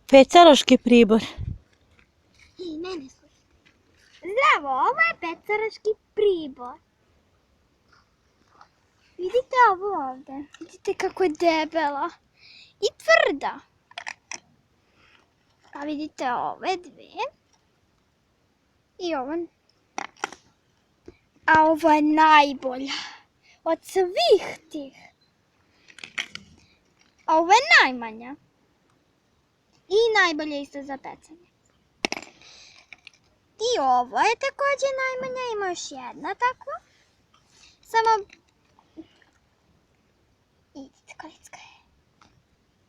Pecaraški pribor. I mene slušaj. Zdravo, ovo je pecaraški pribor. Vidite ovo ovdje? Vidite kako je debela i tvrda. A vidite ove dve. I ovo. A ovo je najbolja od svih tih. A ovo je najmanja. I najbolje isto za pecanje. I ovo je također najmanja, ima još jedna takva. Samo... Vidite koliko je.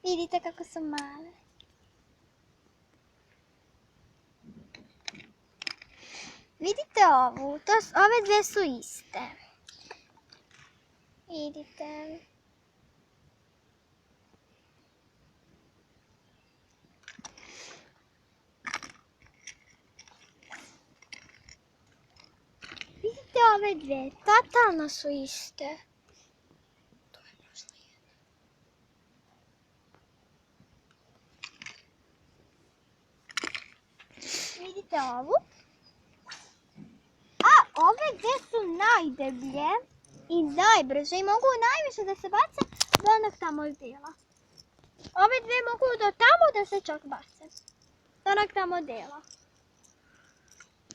Vidite kako su male. Vidite ovu, ove dve su iste. Vidite. Vidite ove dve, totalno su iste. To je možda jedna. Vidite ovu. A ove dve su najdeblje i najbrže i mogu najviše da se bace do onog tamo dela. Ove dve mogu do tamo da se čak bace. Do onog tamo dela.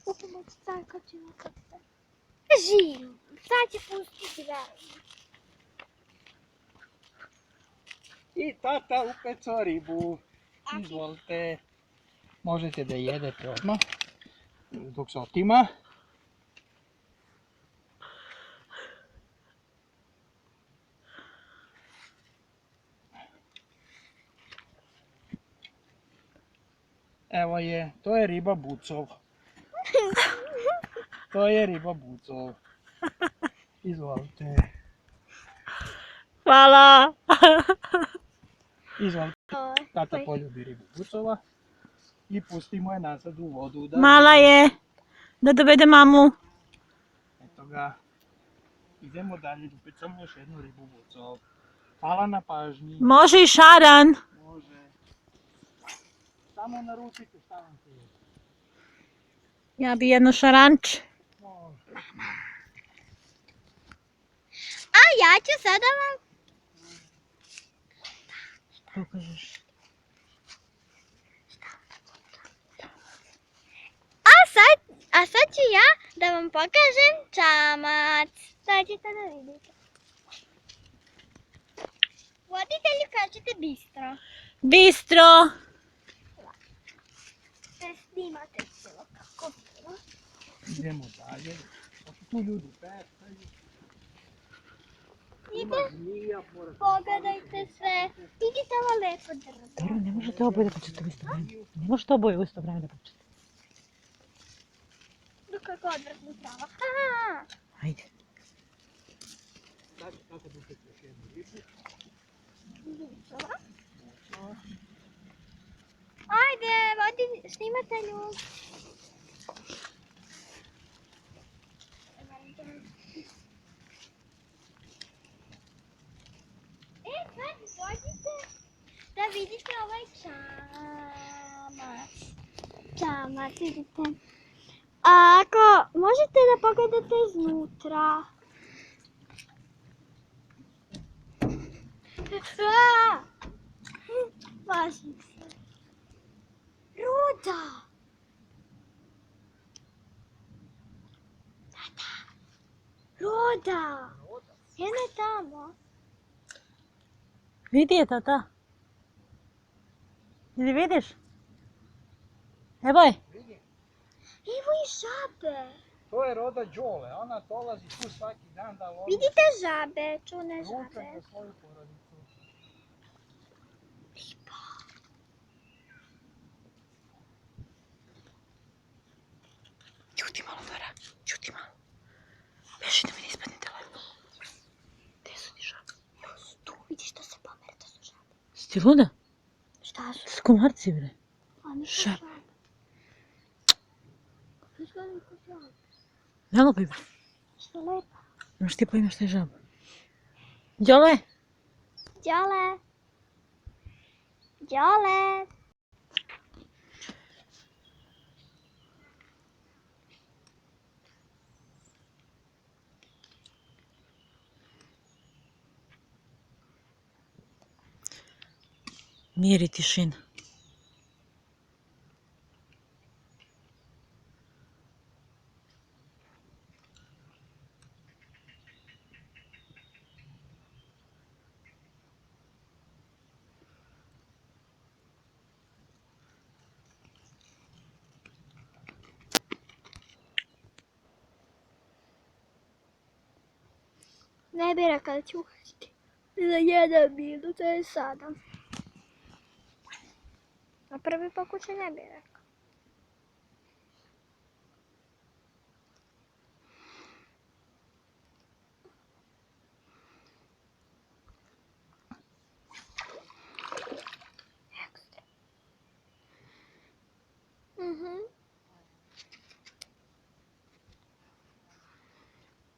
Upomoć cakačila kad se. Živim. Sad će pustiti verujem. I tata upecao ribu. Izvolite. Možete da jedete odmah. Dok se otima. Evo je, to je riba bucov. To je riba bucov. Izvolite. Hvala. Izvolite. Tata poljubi ribu bucova. I pustimo je nazad u vodu. Mala je. Da dovede mamu. Eto ga. Idemo dalje, upecamo još jednu ribu bucov. Hvala na pažnji. Može i šaran. Može. Samo naručite šta vam se je. Ja bi jedno šaranč. Može. A ja ću sada vam... Pokažeš. A sad ću ja da vam pokažem čamac. Sad ćete da vidite. Voditelju kažete bistro. Bistro. Snimate cijelo kako bilo. Idemo dalje. Pa su tu ljudi pecaju. Ima Ide, zmija, pogledajte sve. Vidite ovo lepo drvo. Dobro, ne možete oboje da počete u isto vreme. Ne možete oboje u isto vreme da počete. Kako odvrtno trava. Ha! Ajde. Sad kako da upeci još jednu ribu. Bucova. Ajde, vodi snimatelju. Sad dođite da vidite ovaj čamac. Čamac, vidite. A ako možete da pogledate iznutra. Važim se. Ruda! Tata! Ruda! Jedna je tamo. Vidi je tata. Ili vidiš? Evo je. Evo i žabe. To je roda Đole, ona dolazi tu svaki dan da lovi Vidite žabe, čune ručak žabe. za svoju porodicu. Ćuti malo, Dora. Ćuti malo. Beži da mi ne ispadne telefon. Gdje su ti žabe? Evo su tu, vidiš da se pomere, to su žabe. Si ti luda? Šta su? S komarci, bre. Oni su Žabe. žabe. Izgledaju kao žabe. Ne lupaj, bre. Što lepo. Imaš ti pojma šta je žaba. Đole! Đole. Đole. Mir i tišina. Ne bi rekao da ću uhvatiti. Za 1 minut, to je sada. A prvi pokušaj ne bi rekao.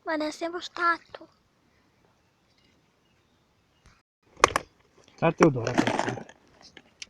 Ma da siamo stato. Sad Teodora kreće.